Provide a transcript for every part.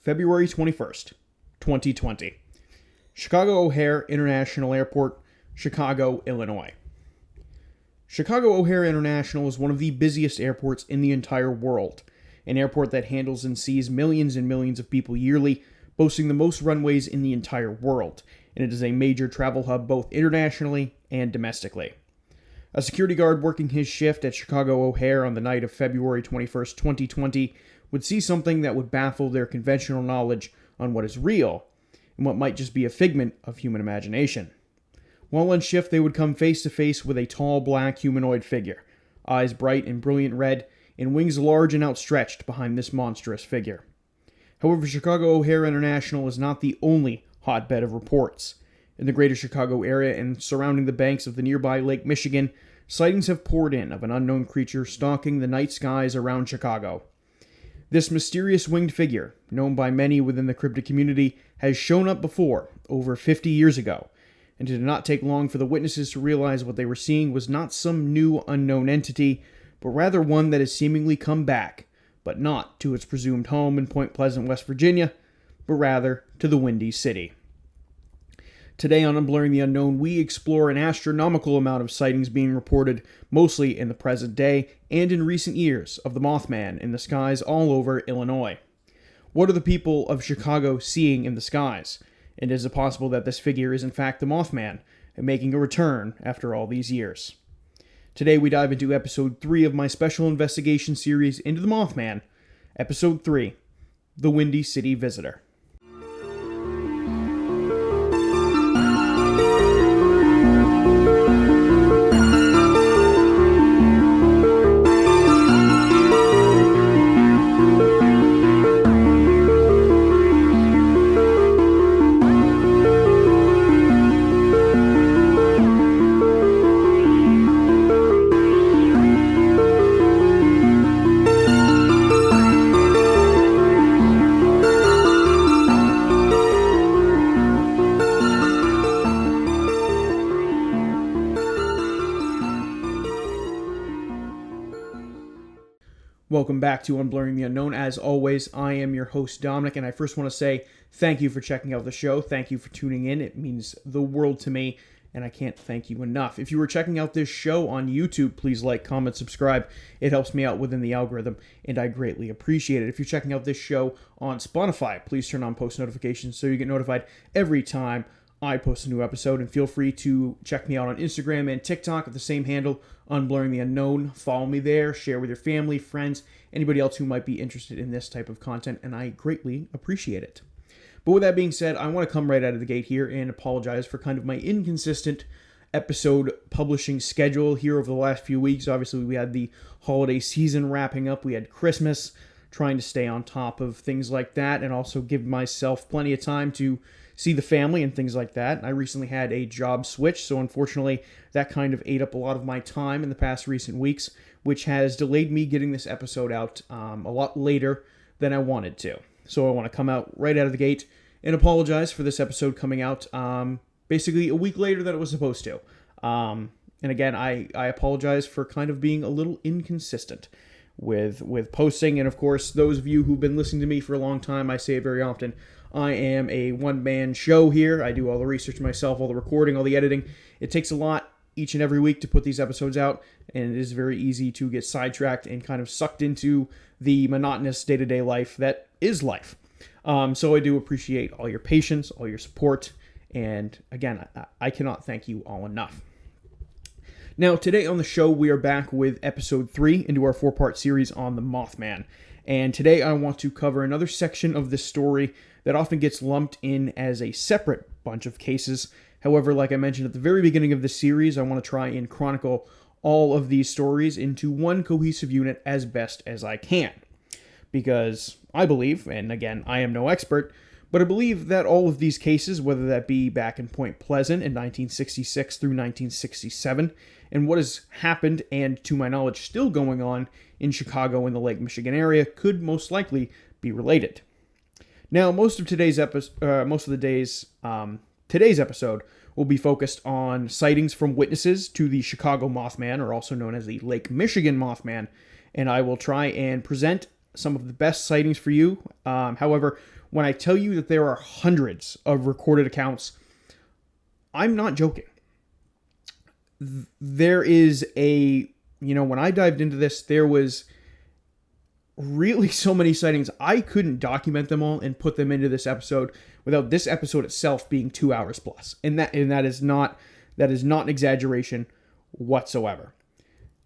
February 21st, 2020. Chicago O Hare International Airport, Chicago, Illinois. Chicago O Hare International is one of the busiest airports in the entire world, an airport that handles and sees millions and millions of people yearly, boasting the most runways in the entire world, and it is a major travel hub both internationally and domestically. A security guard working his shift at Chicago O Hare on the night of February 21st, 2020, would see something that would baffle their conventional knowledge on what is real and what might just be a figment of human imagination. While on shift, they would come face to face with a tall black humanoid figure, eyes bright and brilliant red, and wings large and outstretched behind this monstrous figure. However, Chicago O Hare International is not the only hotbed of reports. In the greater Chicago area and surrounding the banks of the nearby Lake Michigan, sightings have poured in of an unknown creature stalking the night skies around Chicago. This mysterious winged figure, known by many within the cryptid community, has shown up before, over 50 years ago, and it did not take long for the witnesses to realize what they were seeing was not some new unknown entity, but rather one that has seemingly come back, but not to its presumed home in Point Pleasant, West Virginia, but rather to the Windy City. Today on Unblurring the Unknown, we explore an astronomical amount of sightings being reported, mostly in the present day and in recent years, of the Mothman in the skies all over Illinois. What are the people of Chicago seeing in the skies? And is it possible that this figure is in fact the Mothman, and making a return after all these years? Today we dive into Episode 3 of my special investigation series into the Mothman, Episode 3, The Windy City Visitor. Welcome back to Unblurring the Unknown. As always, I am your host, Dominic, and I first want to say thank you for checking out the show. Thank you for tuning in. It means the world to me, and I can't thank you enough. If you were checking out this show on YouTube, please like, comment, subscribe. It helps me out within the algorithm, and I greatly appreciate it. If you're checking out this show on Spotify, please turn on post notifications so you get notified every time I post a new episode, and feel free to check me out on Instagram and TikTok at the same handle, Unblurring the Unknown. Follow me there, share with your family, friends, anybody else who might be interested in this type of content, and I greatly appreciate it. But with that being said, I want to come right out of the gate here and apologize for kind of my inconsistent episode publishing schedule here over the last few weeks. Obviously, we had the holiday season wrapping up. We had Christmas, trying to stay on top of things like that, and also give myself plenty of time to see the family and things like that. I recently had a job switch, so unfortunately that kind of ate up a lot of my time in the past recent weeks, which has delayed me getting this episode out a lot later than I wanted to. So I want to come out right out of the gate and apologize for this episode coming out basically a week later than it was supposed to. And again, I apologize for kind of being a little inconsistent with posting. And of course, those of you who've been listening to me for a long time, I say it very often, I am a one-man show here. I do all the research myself, all the recording, all the editing. It takes a lot each and every week to put these episodes out, and it is very easy to get sidetracked and kind of sucked into the monotonous day-to-day life that is life. So I do appreciate all your patience, all your support, and again, I cannot thank you all enough. Now, today on the show, we are back with Episode 3 into our 4-part series on the Mothman. And today I want to cover another section of this story that often gets lumped in as a separate bunch of cases. However, like I mentioned at the very beginning of this series, I want to try and chronicle all of these stories into one cohesive unit as best as I can. Because I believe, and again, I am no expert, but I believe that all of these cases, whether that be back in Point Pleasant in 1966 through 1967, and what has happened and, to my knowledge, still going on in Chicago and the Lake Michigan area, could most likely be related. Now, most of today's episode will be focused on sightings from witnesses to the Chicago Mothman, or also known as the Lake Michigan Mothman, and I will try and present some of the best sightings for you. However, when I tell you that there are hundreds of recorded accounts, I'm not joking. There is when I dived into this, there was really so many sightings. I couldn't document them all and put them into this episode without this episode itself being 2 hours plus. And that is not an exaggeration whatsoever.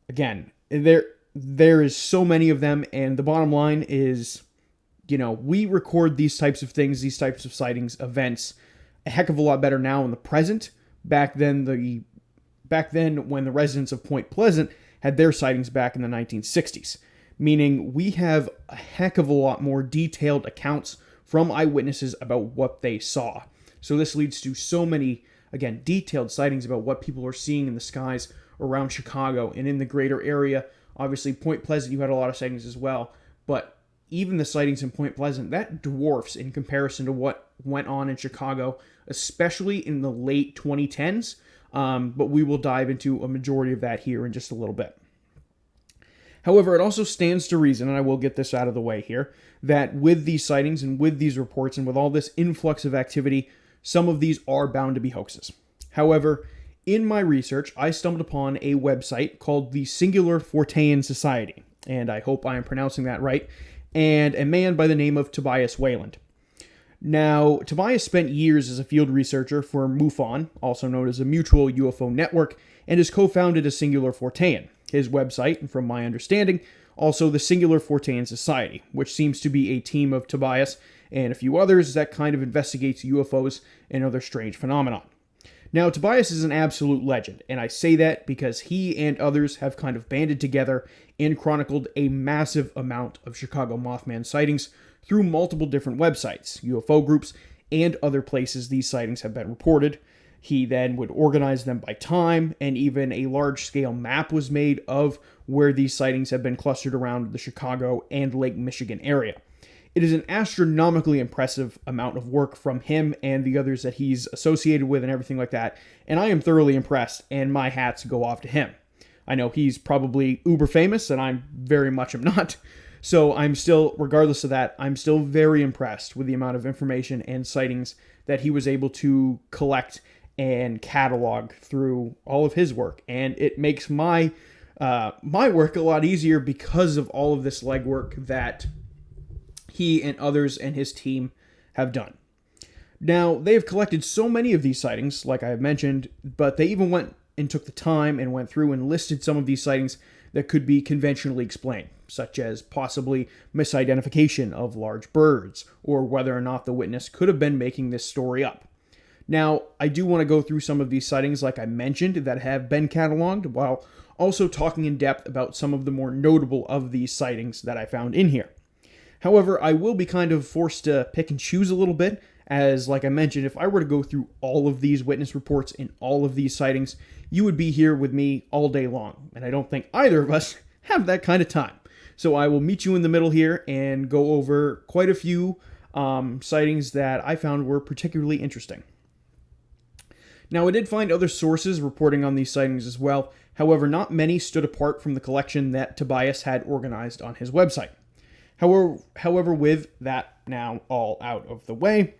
Again, there is so many of them, and the bottom line is, we record these types of things, these types of sightings, events, a heck of a lot better now in the present. Back then, when the residents of Point Pleasant had their sightings back in the 1960s, meaning we have a heck of a lot more detailed accounts from eyewitnesses about what they saw. So this leads to so many, again, detailed sightings about what people are seeing in the skies around Chicago and in the greater area. Obviously, Point Pleasant, you had a lot of sightings as well, but even the sightings in Point Pleasant, that dwarfs in comparison to what went on in Chicago, especially in the late 2010s. But we will dive into a majority of that here in just a little bit. However, it also stands to reason, and I will get this out of the way here, that with these sightings and with these reports and with all this influx of activity, some of these are bound to be hoaxes. However, in my research, I stumbled upon a website called the Singular Fortean Society, and I hope I am pronouncing that right, and a man by the name of Tobias Wayland. Now, Tobias spent years as a field researcher for MUFON, also known as a Mutual UFO Network, and has co-founded a Singular Fortean. His website, and from my understanding, also the Singular Fortean Society, which seems to be a team of Tobias and a few others that kind of investigates UFOs and other strange phenomena. Now, Tobias is an absolute legend, and I say that because he and others have kind of banded together and chronicled a massive amount of Chicago Mothman sightings through multiple different websites, UFO groups, and other places these sightings have been reported. He then would organize them by time, and even a large-scale map was made of where these sightings have been clustered around the Chicago and Lake Michigan area. It is an astronomically impressive amount of work from him and the others that he's associated with and everything like that, and I am thoroughly impressed, and my hats go off to him. I know he's probably uber famous, and I very much am not, so I'm still, regardless of that, I'm still very impressed with the amount of information and sightings that he was able to collect and catalog through all of his work, and it makes my work a lot easier because of all of this legwork that he and others and his team have done. Now, they have collected so many of these sightings, like I have mentioned, but they even went and took the time and went through and listed some of these sightings that could be conventionally explained, such as possibly misidentification of large birds, or whether or not the witness could have been making this story up. Now, I do want to go through some of these sightings, like I mentioned, that have been cataloged, while also talking in depth about some of the more notable of these sightings that I found in here. However, I will be kind of forced to pick and choose a little bit, as, like I mentioned, if I were to go through all of these witness reports and all of these sightings, you would be here with me all day long, and I don't think either of us have that kind of time. So I will meet you in the middle here and go over quite a few sightings that I found were particularly interesting. Now, I did find other sources reporting on these sightings as well. However, not many stood apart from the collection that Tobias had organized on his website. However, with that now all out of the way,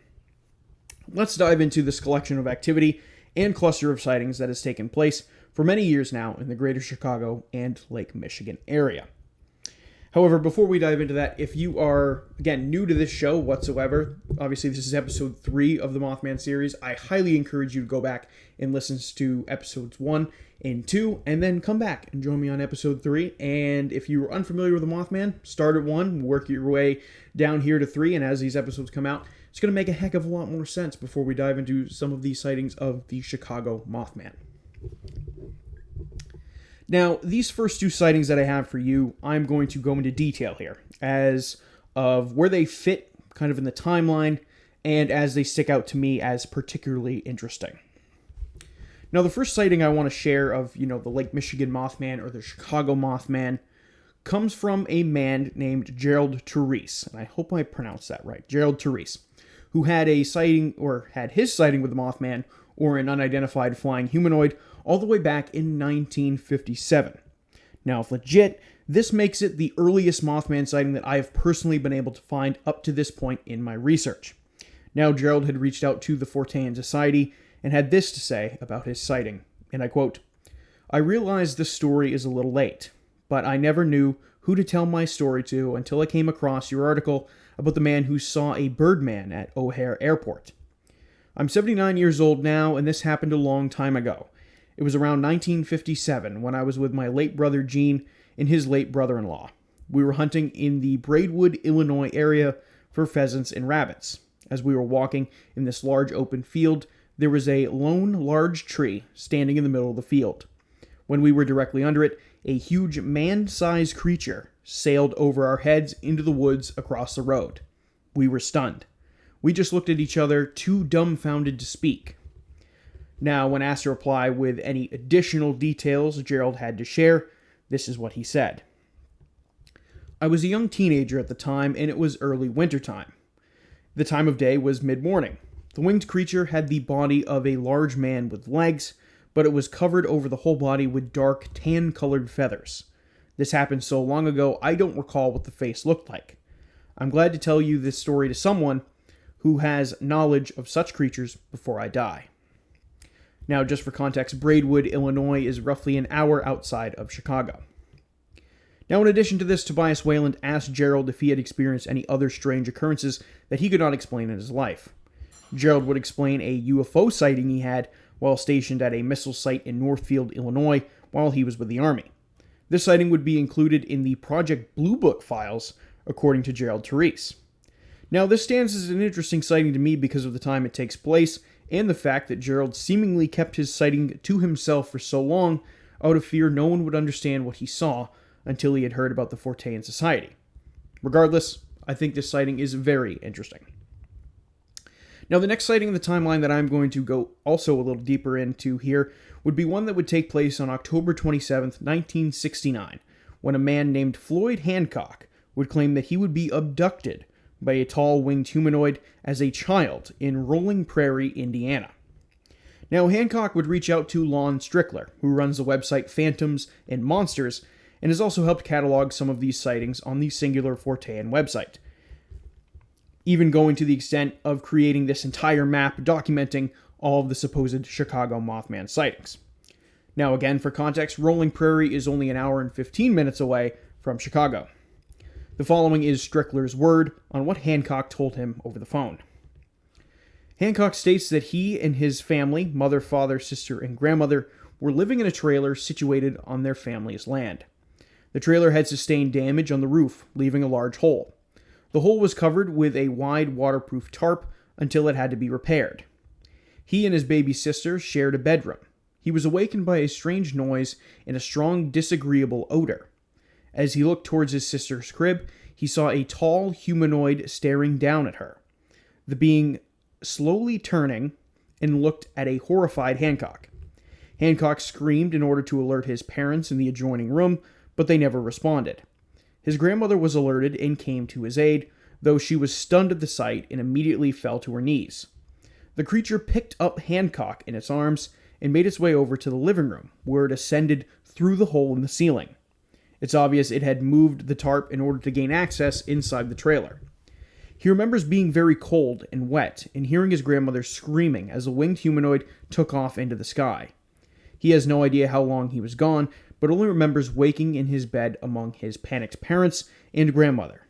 let's dive into this collection of activity and cluster of sightings that has taken place for many years now in the greater Chicago and Lake Michigan area. However, before we dive into that, if you are, again, new to this show whatsoever, obviously this is episode 3 of the Mothman series, I highly encourage you to go back and listen to episodes 1 and 2, and then come back and join me on episode 3. And if you are unfamiliar with the Mothman, start at 1, work your way down here to 3, and as these episodes come out, it's going to make a heck of a lot more sense before we dive into some of these sightings of the Chicago Mothman. Now, these first 2 sightings that I have for you, I'm going to go into detail here as of where they fit kind of in the timeline and as they stick out to me as particularly interesting. Now, the first sighting I want to share of, the Lake Michigan Mothman or the Chicago Mothman comes from a man named Gerald Therese, and I hope I pronounced that right, Gerald Therese, who had a sighting, or had his sighting with the Mothman, or an unidentified flying humanoid, all the way back in 1957. Now, if legit, This makes it the earliest Mothman sighting that I have personally been able to find up to this point in my research. Now, Gerald had reached out to the Fortean Society and had this to say about his sighting, and I quote, "I realize this story is a little late, but I never knew who to tell my story to until I came across your article about the man who saw a birdman at O Hare Airport. I'm 79 years old now, and this happened a long time ago. It was around 1957 when I was with my late brother Gene and his late brother-in-law. We were hunting in the Braidwood, Illinois area for pheasants and rabbits. As we were walking in this large open field, there was a lone large tree standing in the middle of the field. When we were directly under it, a huge man-sized creature sailed over our heads into the woods across the road. We were stunned. We just looked at each other, too dumbfounded to speak." Now, when asked to reply with any additional details Gerald had to share, this is what he said. "I was a young teenager at the time, and it was early wintertime. The time of day was mid-morning. The winged creature had the body of a large man with legs, but it was covered over the whole body with dark, tan-colored feathers. This happened so long ago, I don't recall what the face looked like. I'm glad to tell you this story to someone who has knowledge of such creatures before I die." Now, just for context, Braidwood, Illinois is roughly an hour outside of Chicago. Now, in addition to this, Tobias Wayland asked Gerald if he had experienced any other strange occurrences that he could not explain in his life. Gerald would explain a UFO sighting he had while stationed at a missile site in Northfield, Illinois, while he was with the Army. This sighting would be included in the Project Blue Book files, according to Gerald Therese. Now, this stands as an interesting sighting to me because of the time it takes place, and the fact that Gerald seemingly kept his sighting to himself for so long, out of fear no one would understand what he saw until he had heard about the Fortean Society. Regardless, I think this sighting is very interesting. Now, the next sighting in the timeline that I'm going to go also a little deeper into here would be one that would take place on October 27th, 1969, when a man named Floyd Hancock would claim that he would be abducted by a tall winged humanoid as a child in Rolling Prairie, Indiana. Now, Hancock would reach out to Lon Strickler, who runs the website Phantoms and Monsters, and has also helped catalog some of these sightings on the Singular Fortean website, even going to the extent of creating this entire map documenting all of the supposed Chicago Mothman sightings. Now, again, for context, Rolling Prairie is only an hour and 15 minutes away from Chicago. The following is Strickler's word on what Hancock told him over the phone. Hancock states that he and his family, mother, father, sister, and grandmother, were living in a trailer situated on their family's land. The trailer had sustained damage on the roof, leaving a large hole. The hole was covered with a wide waterproof tarp until it had to be repaired. He and his baby sister shared a bedroom. He was awakened by a strange noise and a strong, disagreeable odor. As he looked towards his sister's crib, he saw a tall humanoid staring down at her. The being slowly turning and looked at a horrified Hancock. Hancock screamed in order to alert his parents in the adjoining room, but they never responded. His grandmother was alerted and came to his aid, though she was stunned at the sight and immediately fell to her knees. The creature picked up Hancock in its arms and made its way over to the living room, where it ascended through the hole in the ceiling. It's obvious it had moved the tarp in order to gain access inside the trailer. He remembers being very cold and wet and hearing his grandmother screaming as a winged humanoid took off into the sky. He has no idea how long he was gone, but only remembers waking in his bed among his panicked parents and grandmother.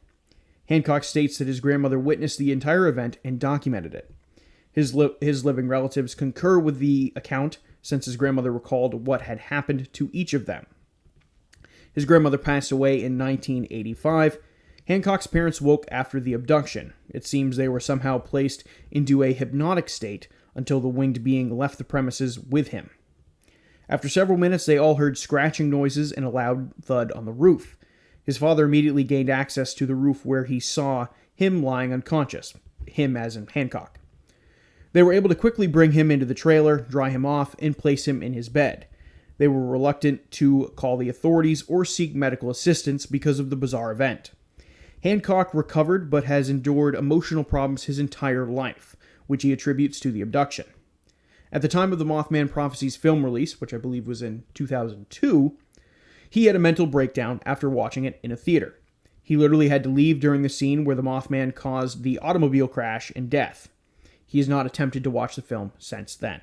Hancock states that his grandmother witnessed the entire event and documented it. His living relatives concur with the account, since his grandmother recalled what had happened to each of them. His grandmother passed away in 1985. Hancock's parents woke after the abduction. It seems they were somehow placed into a hypnotic state until the winged being left the premises with him. After several minutes, they all heard scratching noises and a loud thud on the roof. His father immediately gained access to the roof where he saw him lying unconscious, him as in Hancock. They were able to quickly bring him into the trailer, dry him off, and place him in his bed. They were reluctant to call the authorities or seek medical assistance because of the bizarre event. Hancock recovered but has endured emotional problems his entire life, which he attributes to the abduction. At the time of the Mothman Prophecies film release, which I believe was in 2002, He had a mental breakdown after watching it in a theater. He literally had to leave during the scene where the Mothman caused the automobile crash and death. He has not attempted to watch the film since then.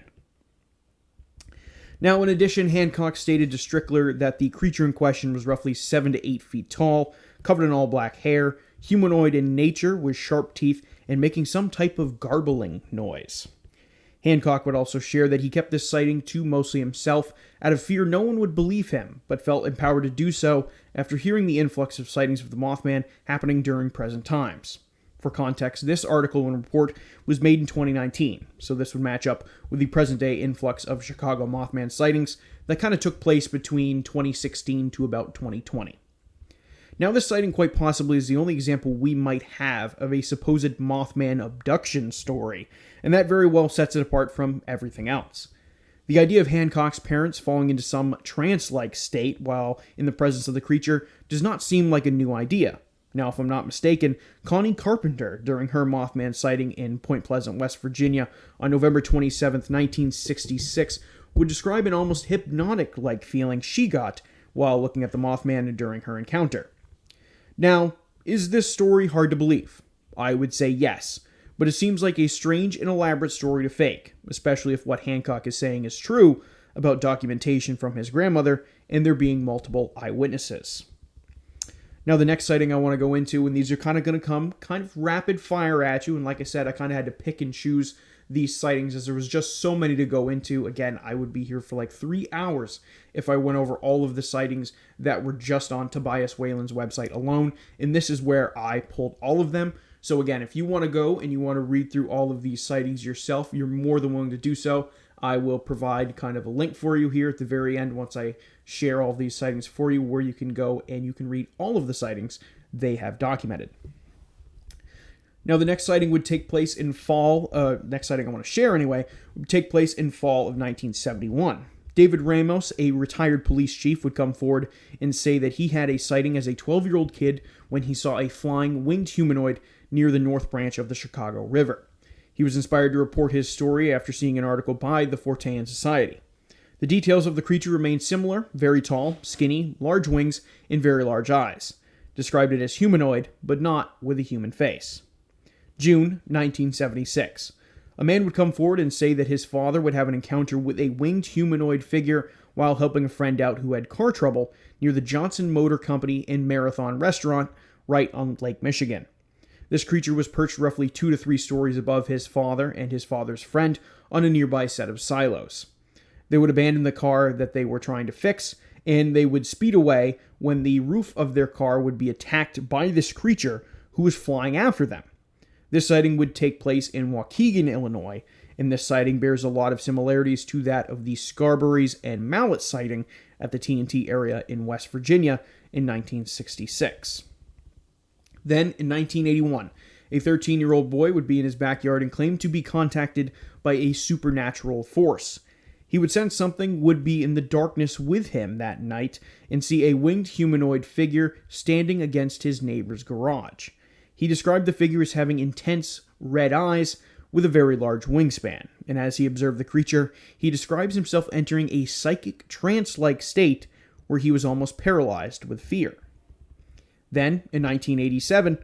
Now, in addition, Hancock stated to Strickler that the creature in question was roughly 7 to 8 feet tall, covered in all black hair, humanoid in nature with sharp teeth, and making some type of garbling noise. Hancock would also share that he kept this sighting to mostly himself out of fear no one would believe him, but felt empowered to do so after hearing the influx of sightings of the Mothman happening during present times. For context, this article and report was made in 2019, so this would match up with the present-day influx of Chicago Mothman sightings that kind of took place between 2016 to about 2020. Now, this sighting quite possibly is the only example we might have of a supposed Mothman abduction story, and that very well sets it apart from everything else. The idea of Hancock's parents falling into some trance-like state while in the presence of the creature does not seem like a new idea. Now, if I'm not mistaken, Connie Carpenter, during her Mothman sighting in Point Pleasant, West Virginia, on November 27, 1966, would describe an almost hypnotic-like feeling she got while looking at the Mothman during her encounter. Now, is this story hard to believe? I would say yes, but it seems like a strange and elaborate story to fake, especially if what Hancock is saying is true about documentation from his grandmother and there being multiple eyewitnesses. Now, the next sighting I want to go into, and these are kind of going to come kind of rapid fire at you, and like I said, I kind of had to pick and choose these sightings as there was just so many to go into. Again, I would be here for like 3 hours if I went over all of the sightings that were just on Tobias Whalen's website alone, and this is where I pulled all of them. So again, if you want to go and you want to read through all of these sightings yourself, you're more than willing to do so. I will provide kind of a link for you here at the very end once I share all of these sightings for you, where you can go and you can read all of the sightings they have documented. Now, the next sighting would take place in fall, next sighting I want to share anyway, would take place in fall of 1971. David Ramos, a retired police chief, would come forward and say that he had a sighting as a 12-year-old kid when he saw a flying winged humanoid near the North Branch of the Chicago River. He was inspired to report his story after seeing an article by the Fortean Society. The details of the creature remain similar: very tall, skinny, large wings, and very large eyes. Described it as humanoid, but not with a human face. June 1976. A man would come forward and say that his father would have an encounter with a winged humanoid figure while helping a friend out who had car trouble near the Johnson Motor Company and Marathon restaurant right on Lake Michigan. This creature was perched roughly 2 to 3 stories above his father and his father's friend on a nearby set of silos. They would abandon the car that they were trying to fix, and they would speed away when the roof of their car would be attacked by this creature who was flying after them. This sighting would take place in Waukegan, Illinois, and this sighting bears a lot of similarities to that of the Scarberries and Mallet sighting at the TNT area in West Virginia in 1966. Then, in 1981, a 13-year-old boy would be in his backyard and claim to be contacted by a supernatural force. He would sense something would be in the darkness with him that night and see a winged humanoid figure standing against his neighbor's garage. He described the figure as having intense red eyes with a very large wingspan, and as he observed the creature, he describes himself entering a psychic trance-like state where he was almost paralyzed with fear. Then, in 1987,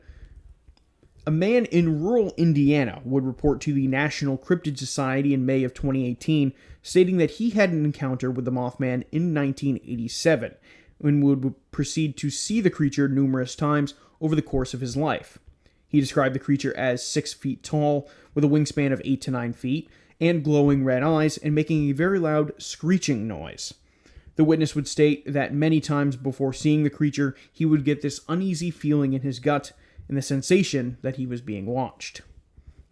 a man in rural Indiana would report to the National Cryptid Society in May of 2018, stating that he had an encounter with the Mothman in 1987, and would proceed to see the creature numerous times over the course of his life. He described the creature as 6 feet tall, with a wingspan of 8 to 9 feet, and glowing red eyes, and making a very loud screeching noise. The witness would state that many times before seeing the creature, he would get this uneasy feeling in his gut and the sensation that he was being watched.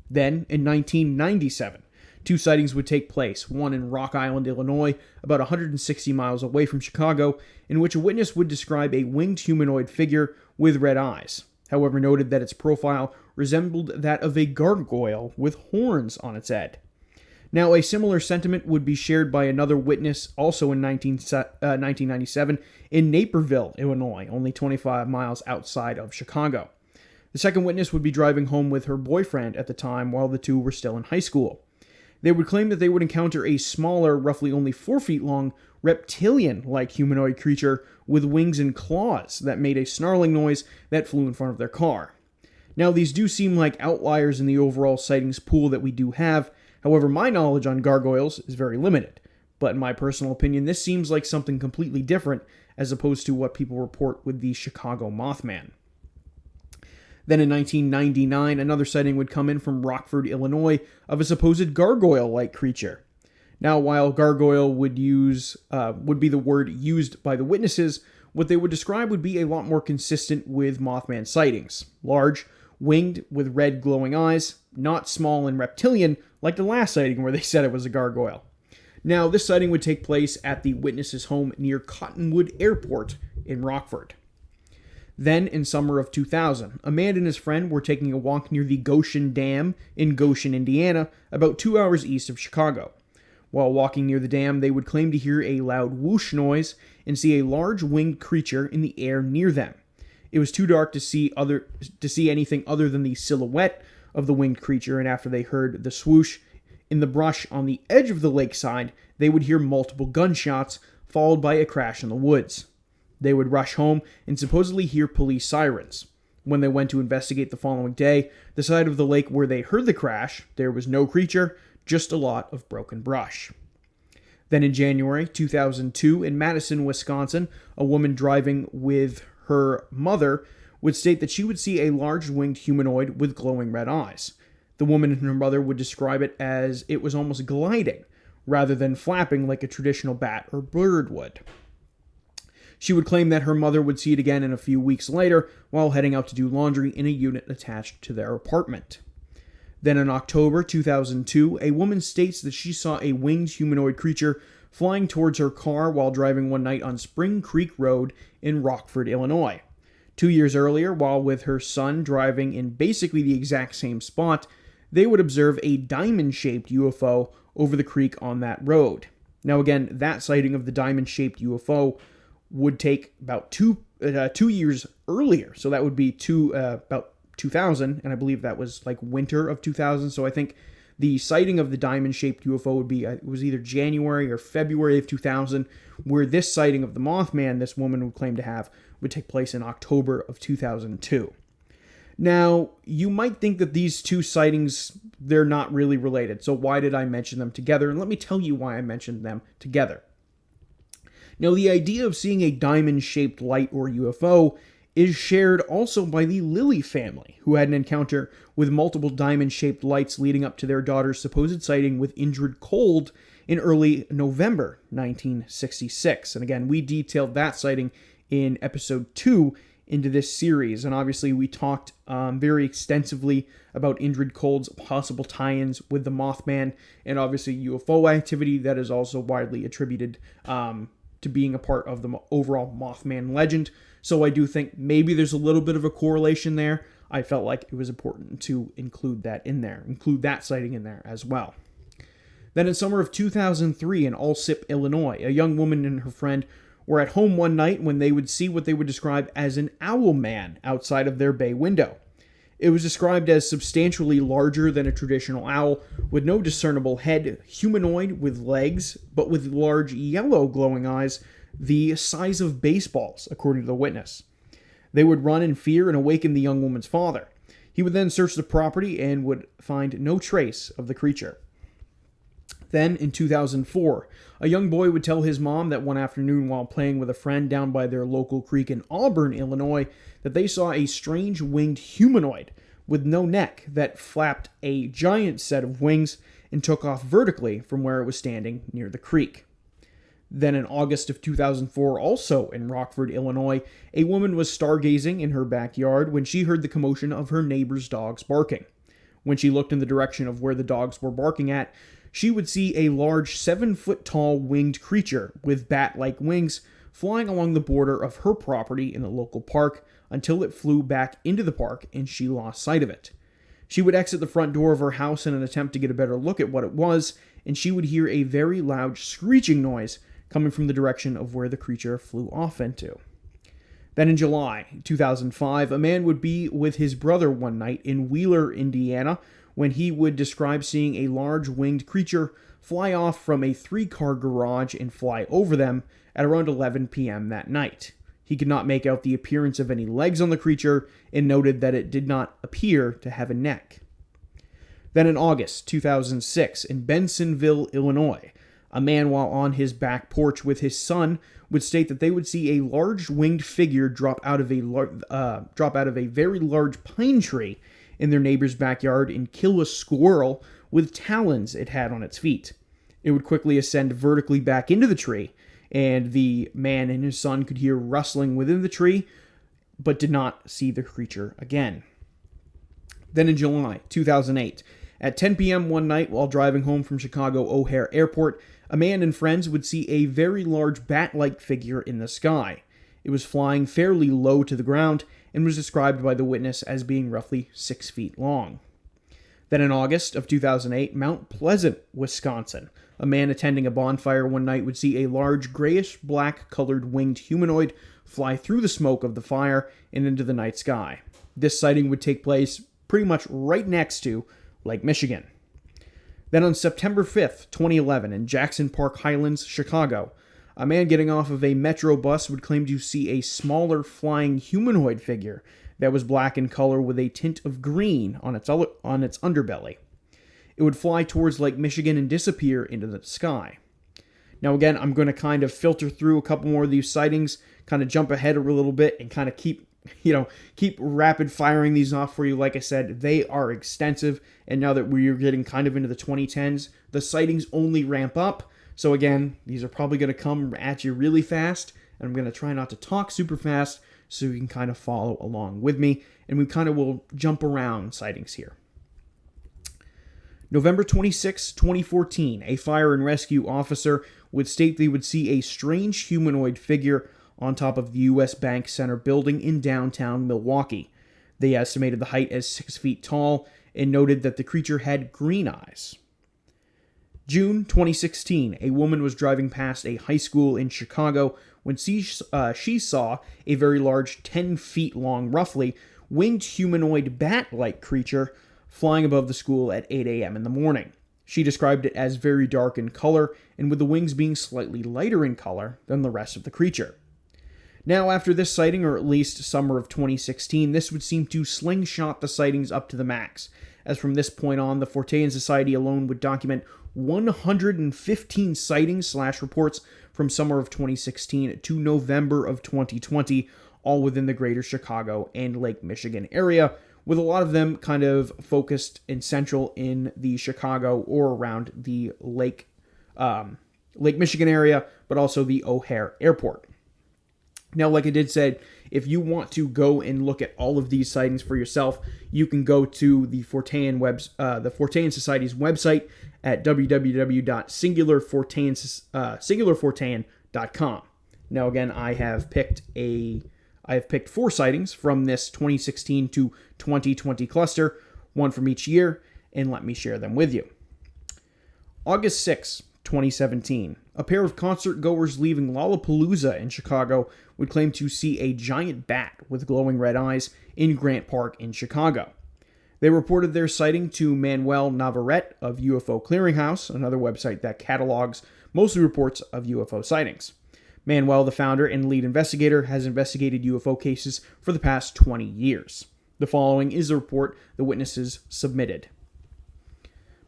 Then, in 1997, 2 sightings would take place, one in Rock Island, Illinois, about 160 miles away from Chicago, in which a witness would describe a winged humanoid figure with red eyes. However, noted that its profile resembled that of a gargoyle with horns on its head. Now, a similar sentiment would be shared by another witness also in 1997 in Naperville, Illinois, only 25 miles outside of Chicago. The second witness would be driving home with her boyfriend at the time while the two were still in high school. They would claim that they would encounter a smaller, roughly only 4 feet long, reptilian-like humanoid creature with wings and claws that made a snarling noise that flew in front of their car. Now, these do seem like outliers in the overall sightings pool that we do have. However, my knowledge on gargoyles is very limited. But in my personal opinion, this seems like something completely different as opposed to what people report with the Chicago Mothman. Then in 1999, another sighting would come in from Rockford, Illinois, of a supposed gargoyle-like creature. Now, while gargoyle would be the word used by the witnesses, what they would describe would be a lot more consistent with Mothman sightings. Large, winged, with red glowing eyes, not small and reptilian, like the last sighting where they said it was a gargoyle. Now, this sighting would take place at the witness's home near Cottonwood Airport in Rockford. Then, in summer of 2000, a man and his friend were taking a walk near the Goshen Dam in Goshen, Indiana, about 2 hours east of Chicago. While walking near the dam, they would claim to hear a loud whoosh noise and see a large winged creature in the air near them. It was too dark to see anything other than the silhouette of the winged creature, and after they heard the swoosh in the brush on the edge of the lakeside, they would hear multiple gunshots, followed by a crash in the woods. They would rush home and supposedly hear police sirens. When they went to investigate the following day, the side of the lake where they heard the crash, there was no creature, just a lot of broken brush. Then in January 2002, in Madison, Wisconsin, a woman driving with her mother would state that she would see a large winged humanoid with glowing red eyes. The woman and her mother would describe it as it was almost gliding, rather than flapping like a traditional bat or bird would. She would claim that her mother would see it again in a few weeks later while heading out to do laundry in a unit attached to their apartment. Then in October 2002, a woman states that she saw a winged humanoid creature flying towards her car while driving one night on Spring Creek Road in Rockford, Illinois. 2 years earlier, while with her son driving in basically the exact same spot, they would observe a diamond-shaped UFO over the creek on that road. Now again, that sighting of the diamond-shaped UFO would take about 2 years earlier, so that would be about 2000, and I believe that was like winter of 2000, so I think the sighting of the diamond-shaped UFO would be, it was either January or February of 2000, where this sighting of the Mothman, this woman would claim to have, would take place in October of 2002. Now, you might think that these two sightings, they're not really related, so why did I mention them together? And let me tell you why I mentioned them together. Now, the idea of seeing a diamond-shaped light or UFO is shared also by the Lilly family, who had an encounter with multiple diamond-shaped lights leading up to their daughter's supposed sighting with Indrid Cold in early November 1966. And again, we detailed that sighting in episode 2 into this series, and obviously we talked very extensively about Indrid Cold's possible tie-ins with the Mothman, and obviously UFO activity that is also widely attributed to being a part of the overall Mothman legend. So I do think maybe there's a little bit of a correlation there. I felt like it was important to include that sighting in there as well. Then in summer of 2003 in Alsip, Illinois, a young woman and her friend were at home one night when they would see what they would describe as an owl man outside of their bay window. It was described as substantially larger than a traditional owl, with no discernible head, humanoid with legs, but with large yellow glowing eyes, the size of baseballs, according to the witness. They would run in fear and awaken the young woman's father. He would then search the property and would find no trace of the creature. Then, in 2004, a young boy would tell his mom that one afternoon while playing with a friend down by their local creek in Auburn, Illinois, that they saw a strange winged humanoid with no neck that flapped a giant set of wings and took off vertically from where it was standing near the creek. Then in August of 2004, also in Rockford, Illinois, a woman was stargazing in her backyard when she heard the commotion of her neighbor's dogs barking. When she looked in the direction of where the dogs were barking at, she would see a large 7-foot-tall winged creature with bat-like wings flying along the border of her property in the local park until it flew back into the park and she lost sight of it. She would exit the front door of her house in an attempt to get a better look at what it was, and she would hear a very loud screeching noise coming from the direction of where the creature flew off into. Then in July 2005, a man would be with his brother one night in Wheeler, Indiana, when he would describe seeing a large winged creature fly off from a 3-car garage and fly over them at around 11 p.m. that night. He could not make out the appearance of any legs on the creature and noted that it did not appear to have a neck. Then in August 2006, in Bensonville, Illinois, a man while on his back porch with his son would state that they would see a large winged figure drop out of a very large pine tree in their neighbor's backyard and kill a squirrel with talons it had on its feet. It would quickly ascend vertically back into the tree, and the man and his son could hear rustling within the tree, but did not see the creature again. Then in July 2008, at 10 p.m. one night while driving home from Chicago O Hare Airport, a man and friends would see a very large bat-like figure in the sky. It was flying fairly low to the ground and was described by the witness as being roughly 6 feet long. Then in August of 2008, Mount Pleasant, Wisconsin, a man attending a bonfire one night would see a large grayish-black colored winged humanoid fly through the smoke of the fire and into the night sky. This sighting would take place pretty much right next to Lake Michigan. Then on September 5th, 2011, in Jackson Park Highlands, Chicago, a man getting off of a metro bus would claim to see a smaller flying humanoid figure that was black in color with a tint of green on its underbelly. It would fly towards Lake Michigan and disappear into the sky. Now again, I'm going to kind of filter through a couple more of these sightings, kind of jump ahead a little bit and kind of keep rapid firing these off for you. Like I said, they are extensive, and now that we're getting kind of into the 2010s, the sightings only ramp up. So again, these are probably going to come at you really fast, and I'm going to try not to talk super fast so you can kind of follow along with me, and we kind of will jump around sightings here. November 26, 2014, a fire and rescue officer would state they would see a strange humanoid figure on top of the U.S. Bank Center building in downtown Milwaukee. They estimated the height as 6 feet tall and noted that the creature had green eyes. June 2016, a woman was driving past a high school in Chicago when she saw a very large, 10 feet long, roughly, winged humanoid bat-like creature flying above the school at 8 a.m. in the morning. She described it as very dark in color and with the wings being slightly lighter in color than the rest of the creature. Now, after this sighting, or at least summer of 2016, this would seem to slingshot the sightings up to the max, as from this point on, the Fortean Society alone would document 115 sightings/reports from summer of 2016 to November of 2020, all within the greater Chicago and Lake Michigan area, with a lot of them kind of focused and central in the Chicago or around the Lake Michigan area, but also the O'Hare Airport. Now, like I did say, if you want to go and look at all of these sightings for yourself, you can go to the Fortean Society's website at www.singularfortean.com. Now, again, I have picked 4 sightings from this 2016 to 2020 cluster, one from each year, and let me share them with you. August 6, 2017. A pair of concert goers leaving Lollapalooza in Chicago would claim to see a giant bat with glowing red eyes in Grant Park in Chicago. They reported their sighting to Manuel Navarrete of UFO Clearinghouse, another website that catalogs mostly reports of UFO sightings. Manuel, the founder and lead investigator, has investigated UFO cases for the past 20 years. The following is the report the witnesses submitted.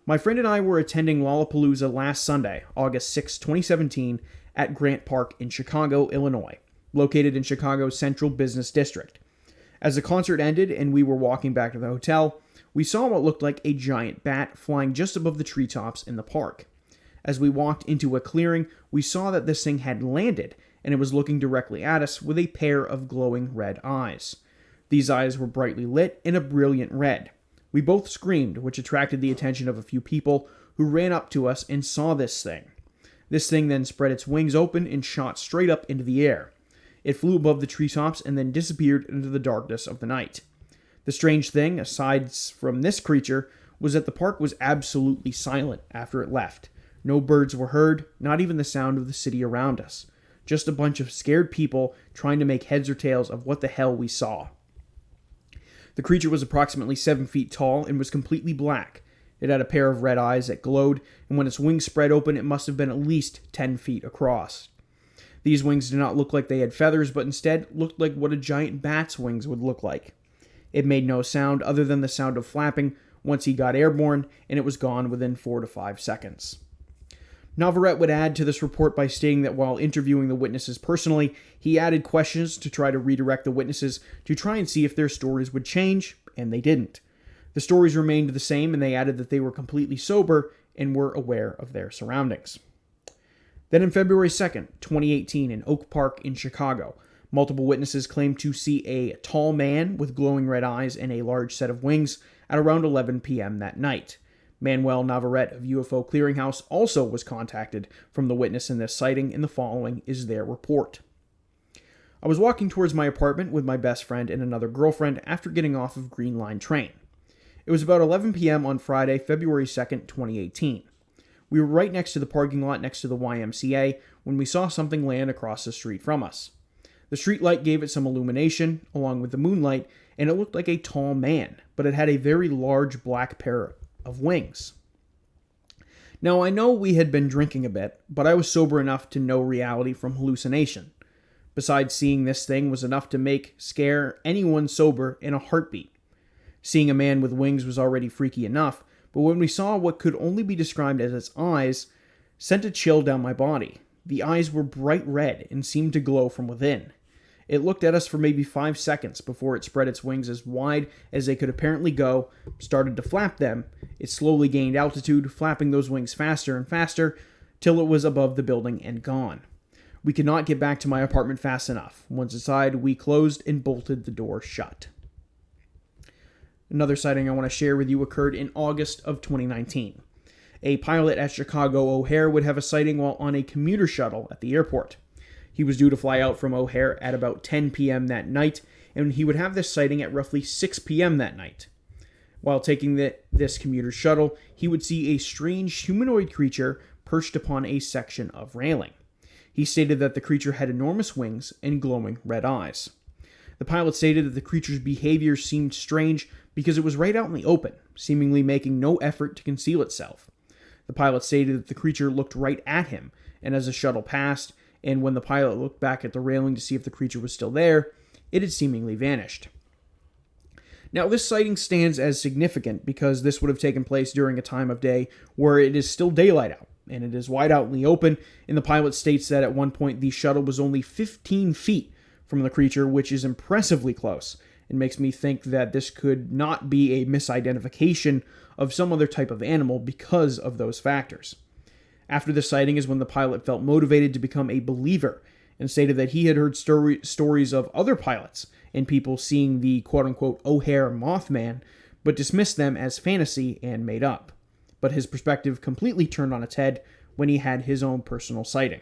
My friend and I were attending Lollapalooza last Sunday, August 6, 2017, at Grant Park in Chicago, Illinois, located in Chicago's Central Business District. As the concert ended and we were walking back to the hotel, we saw what looked like a giant bat flying just above the treetops in the park. As we walked into a clearing, we saw that this thing had landed, and it was looking directly at us with a pair of glowing red eyes. These eyes were brightly lit in a brilliant red. We both screamed, which attracted the attention of a few people who ran up to us and saw this thing. This thing then spread its wings open and shot straight up into the air. It flew above the treetops and then disappeared into the darkness of the night. The strange thing, aside from this creature, was that the park was absolutely silent after it left. No birds were heard, not even the sound of the city around us. Just a bunch of scared people trying to make heads or tails of what the hell we saw. The creature was approximately 7 feet tall and was completely black. It had a pair of red eyes that glowed, and when its wings spread open, it must have been at least 10 feet across. These wings did not look like they had feathers, but instead looked like what a giant bat's wings would look like. It made no sound other than the sound of flapping once he got airborne, and it was gone within 4 to 5 seconds. Navarrete would add to this report by stating that while interviewing the witnesses personally, he added questions to try to redirect the witnesses to try and see if their stories would change, and they didn't. The stories remained the same, and they added that they were completely sober and were aware of their surroundings. Then on February 2nd, 2018, in Oak Park in Chicago, multiple witnesses claimed to see a tall man with glowing red eyes and a large set of wings at around 11 p.m. that night. Manuel Navarrete of UFO Clearinghouse also was contacted from the witness in this sighting, and the following is their report. I was walking towards my apartment with my best friend and another girlfriend after getting off of Green Line train. It was about 11 p.m. on Friday, February 2nd, 2018. We were right next to the parking lot next to the YMCA when we saw something land across the street from us. The street light gave it some illumination, along with the moonlight, and it looked like a tall man, but it had a very large black pair of wings. Now, I know we had been drinking a bit, but I was sober enough to know reality from hallucination. Besides, seeing this thing was enough to scare anyone sober in a heartbeat. Seeing a man with wings was already freaky enough, but when we saw what could only be described as its eyes, sent a chill down my body. The eyes were bright red and seemed to glow from within. It looked at us for maybe 5 seconds before it spread its wings as wide as they could apparently go, started to flap them. It slowly gained altitude, flapping those wings faster and faster, till it was above the building and gone. We could not get back to my apartment fast enough. Once inside, we closed and bolted the door shut. Another sighting I want to share with you occurred in August of 2019. A pilot at Chicago O Hare would have a sighting while on a commuter shuttle at the airport. He was due to fly out from O'Hare at about 10 p.m. that night, and he would have this sighting at roughly 6 p.m. that night. While taking this commuter shuttle, he would see a strange humanoid creature perched upon a section of railing. He stated that the creature had enormous wings and glowing red eyes. The pilot stated that the creature's behavior seemed strange because it was right out in the open, seemingly making no effort to conceal itself. The pilot stated that the creature looked right at him, and as the shuttle passed, and when the pilot looked back at the railing to see if the creature was still there, it had seemingly vanished. Now, this sighting stands as significant because this would have taken place during a time of day where it is still daylight out, and it is wide out in the open, and the pilot states that at one point the shuttle was only 15 feet from the creature, which is impressively close, and makes me think that this could not be a misidentification of some other type of animal because of those factors. After the sighting is when the pilot felt motivated to become a believer and stated that he had heard stories of other pilots and people seeing the quote-unquote O'Hare Mothman, but dismissed them as fantasy and made up. But his perspective completely turned on its head when he had his own personal sighting.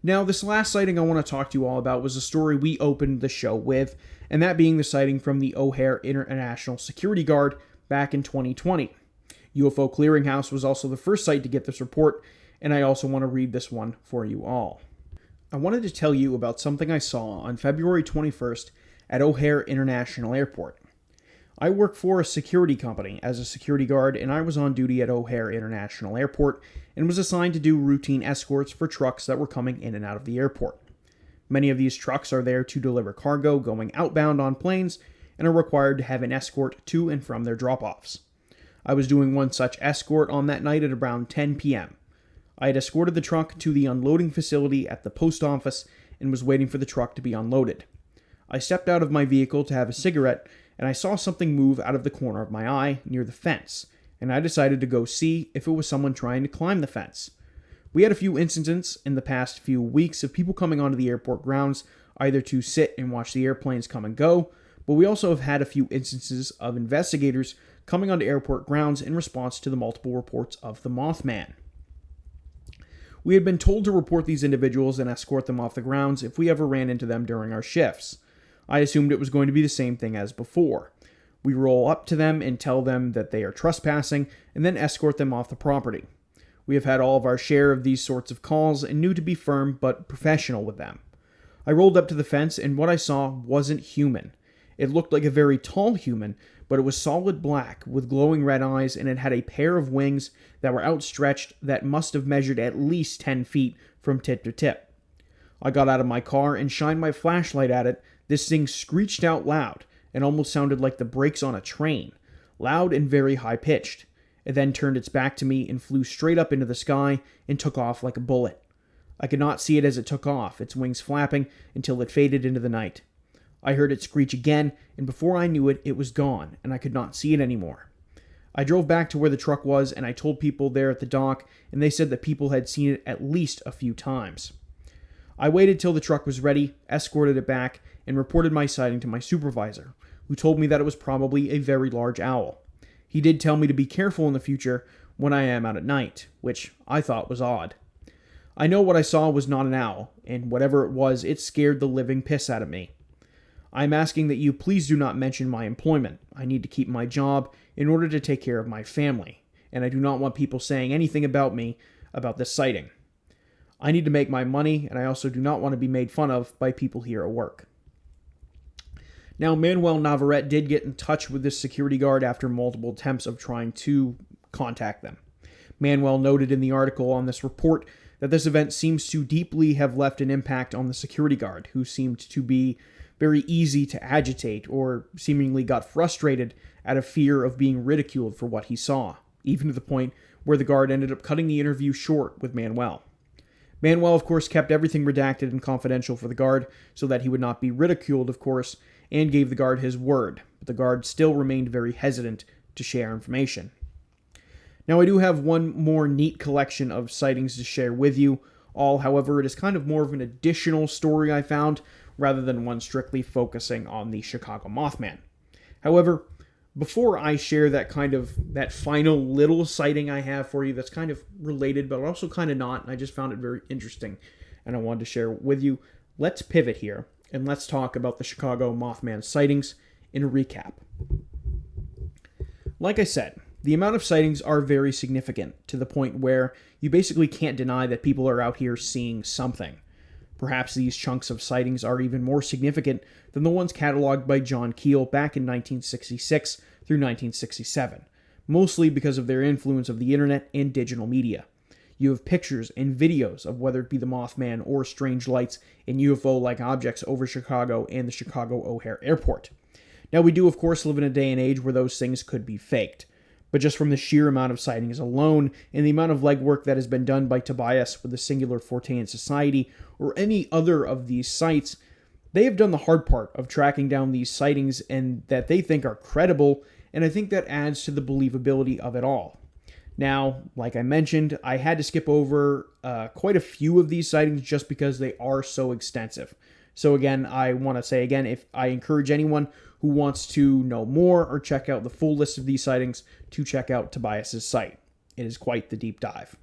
Now, this last sighting I want to talk to you all about was a story we opened the show with, and that being the sighting from the O'Hare International Security Guard back in 2020. UFO Clearinghouse was also the first site to get this report, and I also want to read this one for you all. I wanted to tell you about something I saw on February 21st at O'Hare International Airport. I work for a security company as a security guard, and I was on duty at O'Hare International Airport and was assigned to do routine escorts for trucks that were coming in and out of the airport. Many of these trucks are there to deliver cargo going outbound on planes and are required to have an escort to and from their drop-offs. I was doing one such escort on that night at around 10 p.m. I had escorted the truck to the unloading facility at the post office and was waiting for the truck to be unloaded. I stepped out of my vehicle to have a cigarette, and I saw something move out of the corner of my eye near the fence, and I decided to go see if it was someone trying to climb the fence. We had a few incidents in the past few weeks of people coming onto the airport grounds either to sit and watch the airplanes come and go, but we also have had a few instances of investigators coming onto airport grounds in response to the multiple reports of the Mothman. We had been told to report these individuals and escort them off the grounds if we ever ran into them during our shifts. I assumed it was going to be the same thing as before. We roll up to them and tell them that they are trespassing, and then escort them off the property. We have had all of our share of these sorts of calls and knew to be firm but professional with them. I rolled up to the fence, and what I saw wasn't human. It looked like a very tall human, but it was solid black with glowing red eyes, and it had a pair of wings that were outstretched that must have measured at least 10 feet from tip to tip. I got out of my car and shined my flashlight at it. This thing screeched out loud and almost sounded like the brakes on a train, loud and very high-pitched. It then turned its back to me and flew straight up into the sky and took off like a bullet. I could not see it as it took off, its wings flapping until it faded into the night. I heard it screech again, and before I knew it, it was gone, and I could not see it anymore. I drove back to where the truck was, and I told people there at the dock, and they said that people had seen it at least a few times. I waited till the truck was ready, escorted it back, and reported my sighting to my supervisor, who told me that it was probably a very large owl. He did tell me to be careful in the future when I am out at night, which I thought was odd. I know what I saw was not an owl, and whatever it was, it scared the living piss out of me. I am asking that you please do not mention my employment. I need to keep my job in order to take care of my family, and I do not want people saying anything about me about this sighting. I need to make my money, and I also do not want to be made fun of by people here at work. Now, Manuel Navarrete did get in touch with this security guard after multiple attempts of trying to contact them. Manuel noted in the article on this report that this event seems to deeply have left an impact on the security guard, who seemed to be very easy to agitate or seemingly got frustrated out of fear of being ridiculed for what he saw, even to the point where the guard ended up cutting the interview short with Manuel. Manuel, of course, kept everything redacted and confidential for the guard so that he would not be ridiculed, of course, and gave the guard his word, but the guard still remained very hesitant to share information. Now, I do have one more neat collection of sightings to share with you all. However, it is kind of more of an additional story I found rather than one strictly focusing on the Chicago Mothman. However, before I share that final little sighting I have for you that's kind of related but also kind of not, and I just found it very interesting and I wanted to share with you, let's pivot here and let's talk about the Chicago Mothman sightings in a recap. Like I said, the amount of sightings are very significant to the point where you basically can't deny that people are out here seeing something. Perhaps these chunks of sightings are even more significant than the ones cataloged by John Keel back in 1966 through 1967, mostly because of their influence of the internet and digital media. You have pictures and videos of whether it be the Mothman or strange lights and UFO-like objects over Chicago and the Chicago O Hare airport. Now, we do, of course, live in a day and age where those things could be faked. But just from the sheer amount of sightings alone, and the amount of legwork that has been done by Tobias with the Singular Fortean Society, or any other of these sites, they have done the hard part of tracking down these sightings and that they think are credible, and I think that adds to the believability of it all. Now, like I mentioned, I had to skip over quite a few of these sightings just because they are so extensive. So again, I want to say again, if I encourage anyone who wants to know more or check out the full list of these sightings to check out Tobias's site. It is quite the deep dive.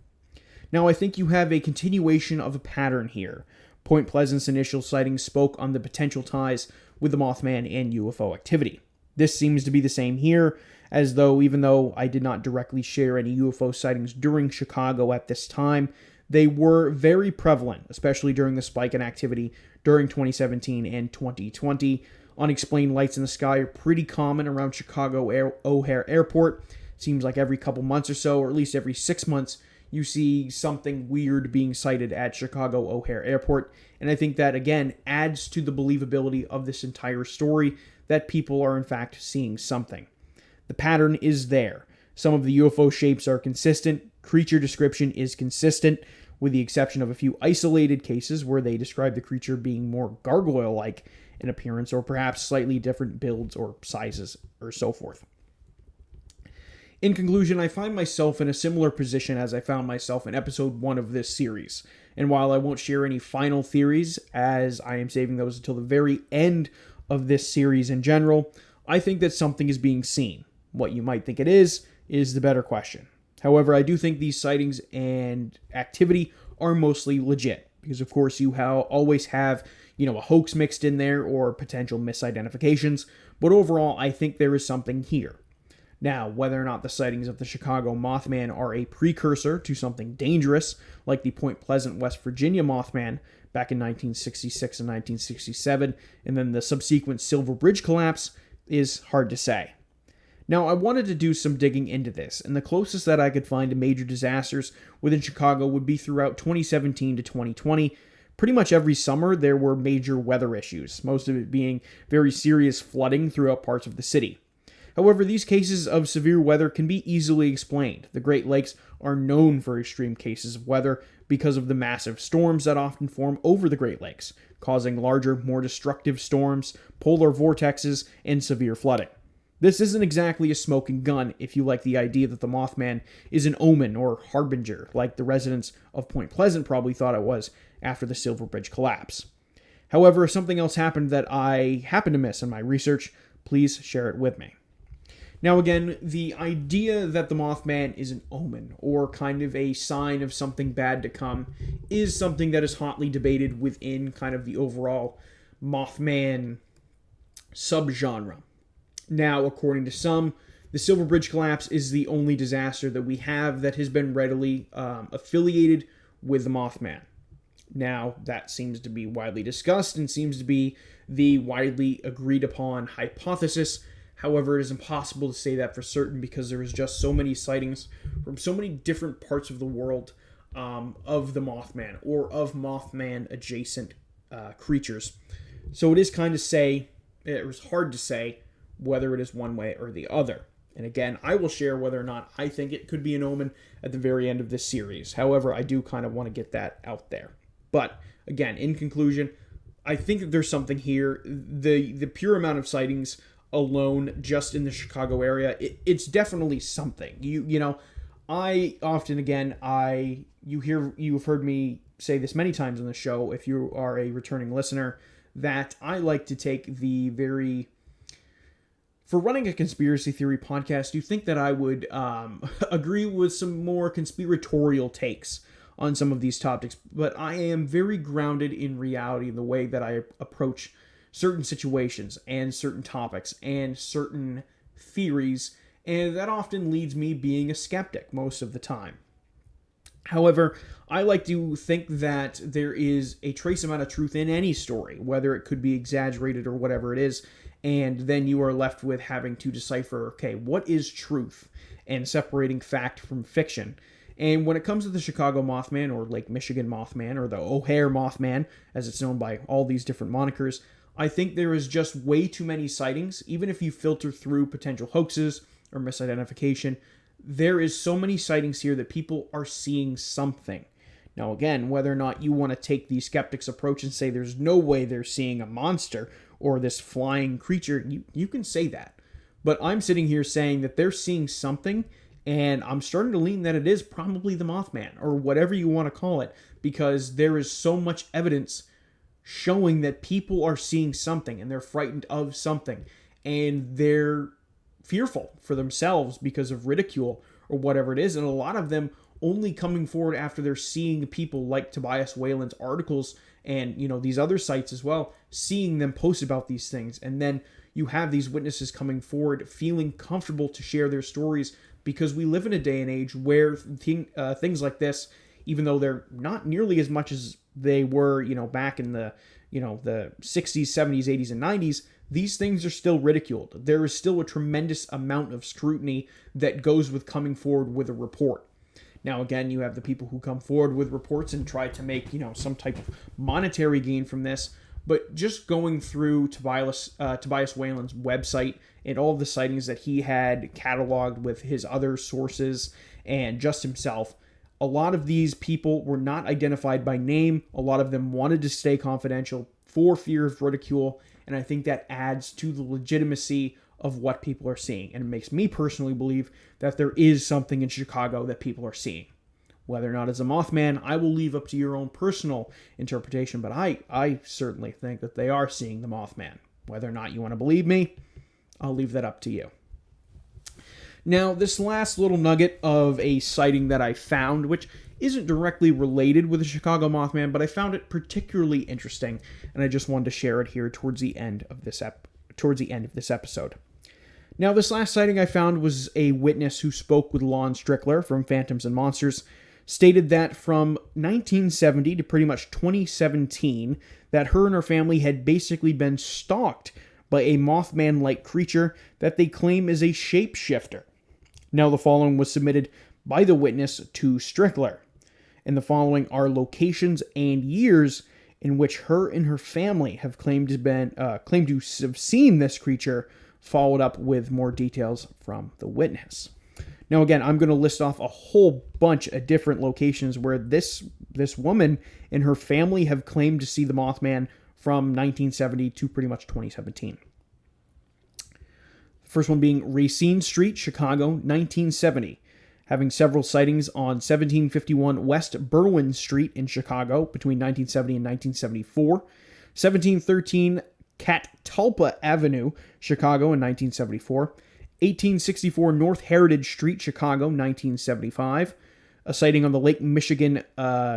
Now, I think you have a continuation of a pattern here. Point Pleasant's initial sightings spoke on the potential ties with the Mothman and UFO activity. This seems to be the same here, as though even though I did not directly share any UFO sightings during Chicago at this time, they were very prevalent, especially during the spike in activity during 2017 and 2020. Unexplained lights in the sky are pretty common around Chicago O Hare Airport. Seems like every couple months or so, or at least every 6 months, you see something weird being sighted at Chicago O Hare Airport. And I think that, again, adds to the believability of this entire story that people are, in fact, seeing something. The pattern is there. Some of the UFO shapes are consistent. Creature description is consistent, with the exception of a few isolated cases where they describe the creature being more gargoyle-like in appearance, or perhaps slightly different builds or sizes, or so forth. In conclusion, I find myself in a similar position as I found myself in episode 1 of this series, and while I won't share any final theories, as I am saving those until the very end of this series in general, I think that something is being seen. What you might think it is the better question. However, I do think these sightings and activity are mostly legit, because of course you always have a hoax mixed in there or potential misidentifications, but overall I think there is something here. Now, whether or not the sightings of the Chicago Mothman are a precursor to something dangerous, like the Point Pleasant, West Virginia Mothman back in 1966 and 1967, and then the subsequent Silver Bridge collapse, is hard to say. Now, I wanted to do some digging into this, and the closest that I could find to major disasters within Chicago would be throughout 2017 to 2020. Pretty much every summer, there were major weather issues, most of it being very serious flooding throughout parts of the city. However, these cases of severe weather can be easily explained. The Great Lakes are known for extreme cases of weather because of the massive storms that often form over the Great Lakes, causing larger, more destructive storms, polar vortexes, and severe flooding. This isn't exactly a smoking gun if you like the idea that the Mothman is an omen or harbinger, like the residents of Point Pleasant probably thought it was after the Silver Bridge collapse. However, if something else happened that I happened to miss in my research, please share it with me. Now again, the idea that the Mothman is an omen, or kind of a sign of something bad to come, is something that is hotly debated within kind of the overall Mothman subgenre. Now, according to some, the Silver Bridge collapse is the only disaster that we have that has been readily affiliated with the Mothman. Now, that seems to be widely discussed and seems to be the widely agreed upon hypothesis. However, it is impossible to say that for certain because there is just so many sightings from so many different parts of the world of the Mothman or of Mothman-adjacent creatures. So it is hard to say whether it is one way or the other. And again, I will share whether or not I think it could be an omen at the very end of this series. However, I do kind of want to get that out there. But again, in conclusion, I think that there's something here. The pure amount of sightings alone just in the Chicago area, it's definitely something. You know, you've heard me say this many times on the show, if you are a returning listener, that I like to take for running a conspiracy theory podcast, you think that I would agree with some more conspiratorial takes on some of these topics, but I am very grounded in reality in the way that I approach certain situations and certain topics and certain theories, and that often leads me being a skeptic most of the time. However, I like to think that there is a trace amount of truth in any story, whether it could be exaggerated or whatever it is, and then you are left with having to decipher, okay, what is truth, and separating fact from fiction. And when it comes to the Chicago Mothman, or Lake Michigan Mothman, or the O Hare Mothman, as it's known by all these different monikers, I think there is just way too many sightings. Even if you filter through potential hoaxes or misidentification, there is so many sightings here that people are seeing something. Now again, whether or not you want to take the skeptic's approach and say there's no way they're seeing a monster or this flying creature, you can say that. But I'm sitting here saying that they're seeing something, and I'm starting to lean that it is probably the Mothman, or whatever you want to call it, because there is so much evidence showing that people are seeing something, and they're frightened of something, and they're fearful for themselves because of ridicule or whatever it is, and a lot of them only coming forward after they're seeing people like Tobias Whalen's articles and, you know, these other sites as well, seeing them post about these things, and then you have these witnesses coming forward feeling comfortable to share their stories, because we live in a day and age where things like this, even though they're not nearly as much as they were, you know, back in the 60s, 70s, 80s, and 90s, these things are still ridiculed. There is still a tremendous amount of scrutiny that goes with coming forward with a report. Now, again, you have the people who come forward with reports and try to make, you know, some type of monetary gain from this. But just going through Tobias Whalen's website and all of the sightings that he had cataloged with his other sources and just himself, a lot of these people were not identified by name. A lot of them wanted to stay confidential for fear of ridicule, and I think that adds to the legitimacy of what people are seeing. And it makes me personally believe that there is something in Chicago that people are seeing. Whether or not it's a Mothman, I will leave up to your own personal interpretation, but I certainly think that they are seeing the Mothman. Whether or not you want to believe me, I'll leave that up to you. Now, this last little nugget of a sighting that I found, which isn't directly related with the Chicago Mothman, but I found it particularly interesting, and I just wanted to share it here towards the end of this episode. Now, this last sighting I found was a witness who spoke with Lon Strickler from Phantoms and Monsters, stated that from 1970 to pretty much 2017, that her and her family had basically been stalked by a Mothman-like creature that they claim is a shapeshifter. Now, the following was submitted by the witness to Strickler, and the following are locations and years in which her and her family have claimed to have seen this creature, followed up with more details from the witness. Now, again, I'm going to list off a whole bunch of different locations where this woman and her family have claimed to see the Mothman from 1970 to pretty much 2017. The first one being Racine Street, Chicago, 1970. Having several sightings on 1751 West Berwyn Street in Chicago between 1970 and 1974. 1713 Catalpa Avenue, Chicago in 1974. 1864 North Heritage Street, Chicago, 1975. A sighting on the Lake Michigan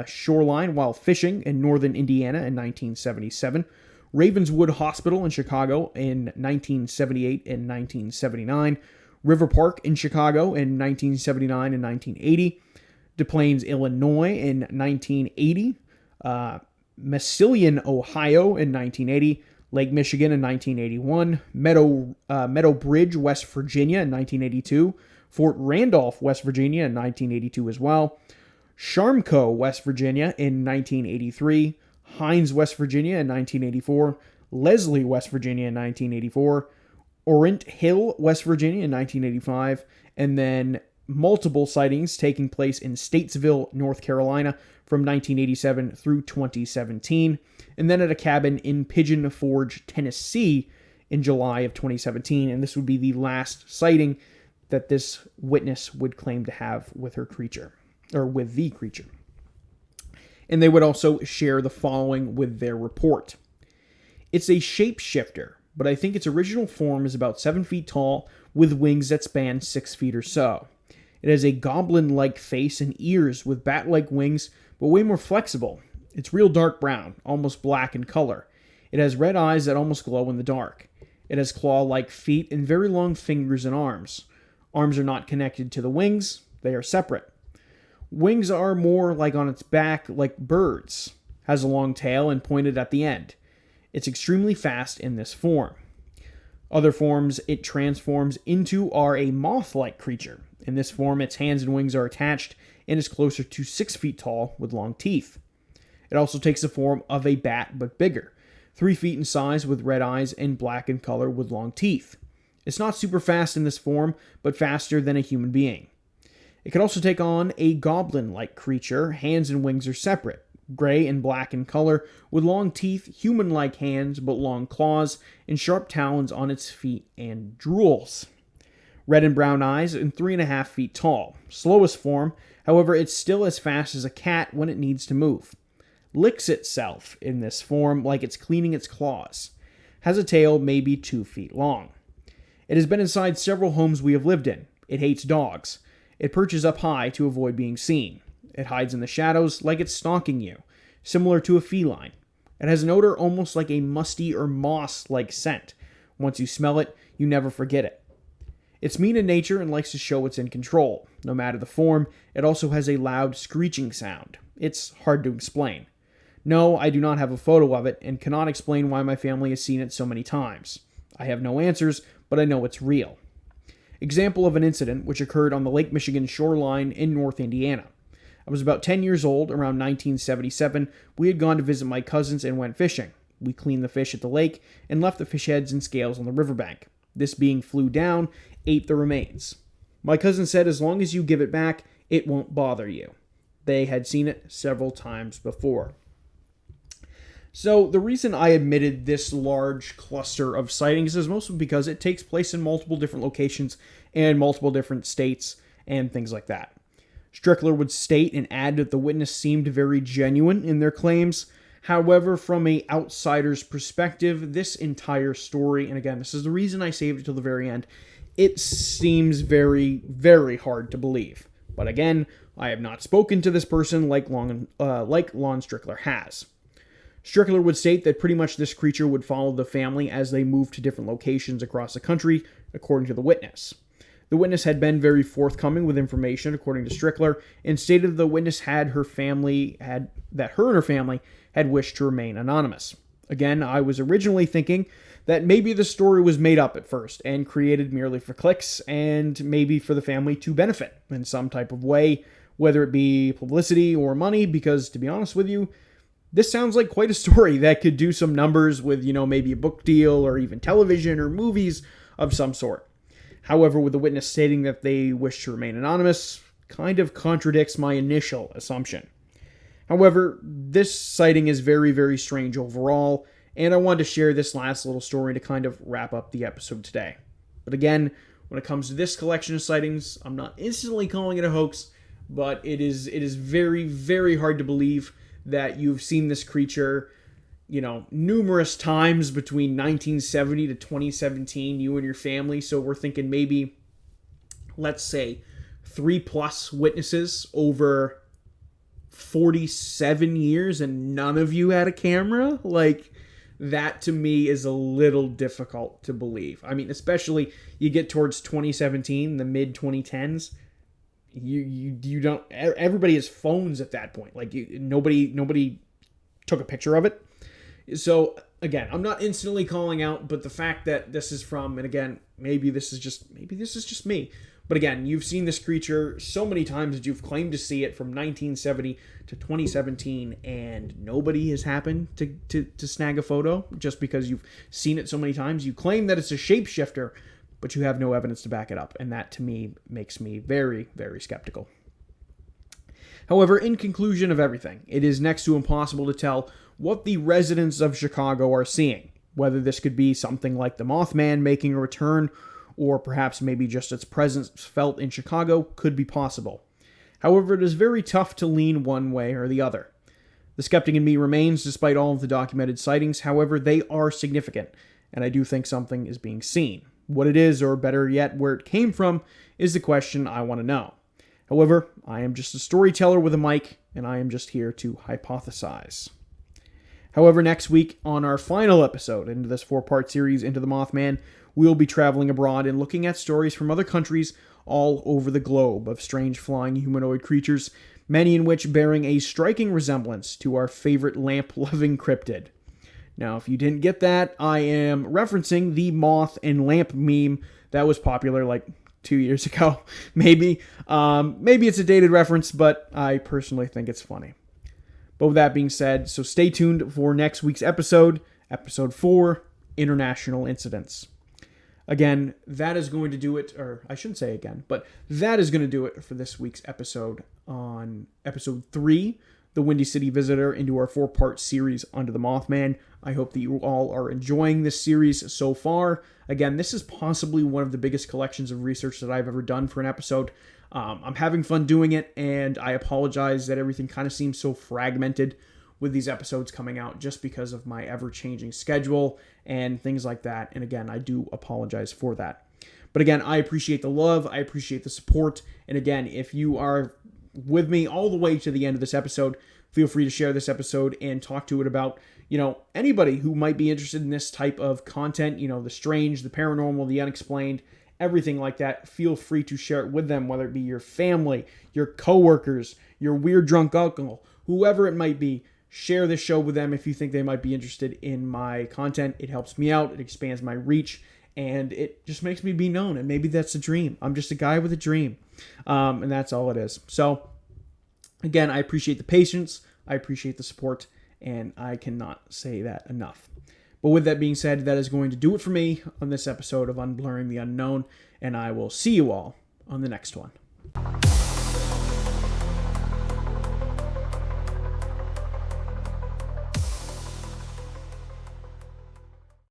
shoreline while fishing in northern Indiana in 1977. Ravenswood Hospital in Chicago in 1978 and 1979. River Park in Chicago in 1979 and 1980. Des Plaines, Illinois in 1980. Massillon, Ohio in 1980. Lake Michigan in 1981. Meadow Bridge, West Virginia in 1982. Fort Randolph, West Virginia in 1982 as well. Sharmco, West Virginia in 1983. Hines, West Virginia in 1984. Leslie, West Virginia in 1984. Orient Hill, West Virginia in 1985. And then multiple sightings taking place in Statesville, North Carolina from 1987 through 2017. And then at a cabin in Pigeon Forge, Tennessee in July of 2017. And this would be the last sighting that this witness would claim to have with her creature, or with the creature. And they would also share the following with their report. It's a shapeshifter, but I think its original form is about 7 feet tall with wings that span 6 feet or so. It has a goblin-like face and ears with bat-like wings, but way more flexible. It's real dark brown, almost black in color. It has red eyes that almost glow in the dark. It has claw-like feet and very long fingers and arms. Arms are not connected to the wings, they are separate. Wings are more like on its back, like birds. Has a long tail and pointed at the end. It's extremely fast in this form. Other forms it transforms into are a moth-like creature. In this form, its hands and wings are attached and is closer to 6 feet tall with long teeth. It also takes the form of a bat but bigger, 3 feet in size with red eyes and black in color with long teeth. It's not super fast in this form, but faster than a human being. It can also take on a goblin-like creature. Hands and wings are separate, gray and black in color, with long teeth, human-like hands, but long claws, and sharp talons on its feet and drools. Red and brown eyes, and 3.5 feet tall. Slowest form, however, it's still as fast as a cat when it needs to move. Licks itself in this form like it's cleaning its claws. Has a tail maybe 2 feet long. It has been inside several homes we have lived in. It hates dogs. It perches up high to avoid being seen. It hides in the shadows like it's stalking you, similar to a feline. It has an odor almost like a musty or moss-like scent. Once you smell it, you never forget it. It's mean in nature and likes to show it's in control. No matter the form, it also has a loud screeching sound. It's hard to explain. No, I do not have a photo of it and cannot explain why my family has seen it so many times. I have no answers, but I know it's real. Example of an incident which occurred on the Lake Michigan shoreline in North Indiana. I was about 10 years old, around 1977. We had gone to visit my cousins and went fishing. We cleaned the fish at the lake and left the fish heads and scales on the riverbank. This being flew down, ate the remains. My cousin said as long as you give it back, it won't bother you. They had seen it several times before. So the reason I admitted this large cluster of sightings is mostly because it takes place in multiple different locations and multiple different states and things like that. Strickler would state and add that the witness seemed very genuine in their claims. However, from an outsider's perspective, this entire story, and again, this is the reason I saved it till the very end, it seems very, very hard to believe. But again, I have not spoken to this person like Lon Strickler has. Strickler would state that pretty much this creature would follow the family as they moved to different locations across the country according to the witness. The witness had been very forthcoming with information, according to Strickler, and stated the witness that her and her family had wished to remain anonymous. Again, I was originally thinking that maybe the story was made up at first and created merely for clicks and maybe for the family to benefit in some type of way, whether it be publicity or money, because to be honest with you, this sounds like quite a story that could do some numbers with, maybe a book deal or even television or movies of some sort. However, with the witness stating that they wish to remain anonymous, kind of contradicts my initial assumption. However, this sighting is very, very strange overall, and I wanted to share this last little story to kind of wrap up the episode today. But again, when it comes to this collection of sightings, I'm not instantly calling it a hoax, but it is very, very hard to believe that you've seen this creature, numerous times between 1970 to 2017, you and your family. So we're thinking maybe, let's say, 3+ witnesses over 47 years and none of you had a camera. Like, that to me is a little difficult to believe. I mean, especially you get towards 2017, the mid 2010s. You don't. Everybody has phones at that point. Like, nobody took a picture of it. So again, I'm not instantly calling out, but the fact that this is from, and again, maybe this is just me. But again, you've seen this creature so many times that you've claimed to see it from 1970 to 2017, and nobody has happened to snag a photo just because you've seen it so many times. You claim that it's a shapeshifter, but you have no evidence to back it up, and that to me makes me very, very skeptical. However, in conclusion of everything, it is next to impossible to tell what the residents of Chicago are seeing, whether this could be something like the Mothman making a return, or perhaps maybe just its presence felt in Chicago could be possible. However, it is very tough to lean one way or the other. The skeptic in me remains despite all of the documented sightings. However, they are significant, and I do think something is being seen. What it is, or better yet, where it came from, is the question I want to know. However, I am just a storyteller with a mic, and I am just here to hypothesize. However, next week, on our final episode into this 4-part series, Into the Mothman, we'll be traveling abroad and looking at stories from other countries all over the globe of strange flying humanoid creatures, many in which bearing a striking resemblance to our favorite lamp-loving cryptid. Now, if you didn't get that, I am referencing the moth and lamp meme that was popular like 2 years ago. Maybe it's a dated reference, but I personally think it's funny. But with that being said, so stay tuned for next week's episode, episode 4, International Incidents. Again, that is going to do it, or I shouldn't say again, but that is going to do it for this week's episode on episode 3, The Windy City Visitor, into our 4-part series, Under the Mothman. I hope that you all are enjoying this series so far. Again, this is possibly one of the biggest collections of research that I've ever done for an episode. I'm having fun doing it, and I apologize that everything kind of seems so fragmented with these episodes coming out just because of my ever-changing schedule and things like that. And again, I do apologize for that. But again, I appreciate the love. I appreciate the support. And again, if you are with me all the way to the end of this episode, feel free to share this episode and talk to it about, anybody who might be interested in this type of content, the strange, the paranormal, the unexplained, everything like that. Feel free to share it with them, whether it be your family, your coworkers, your weird drunk uncle, whoever it might be. Share this show with them if you think they might be interested in my content. It helps me out. It expands my reach, and it just makes me be known. And maybe that's a dream. I'm just a guy with a dream, and that's all it is. So, again, I appreciate the patience. I appreciate the support, and I cannot say that enough. But with that being said, that is going to do it for me on this episode of Unblurring the Unknown, and I will see you all on the next one.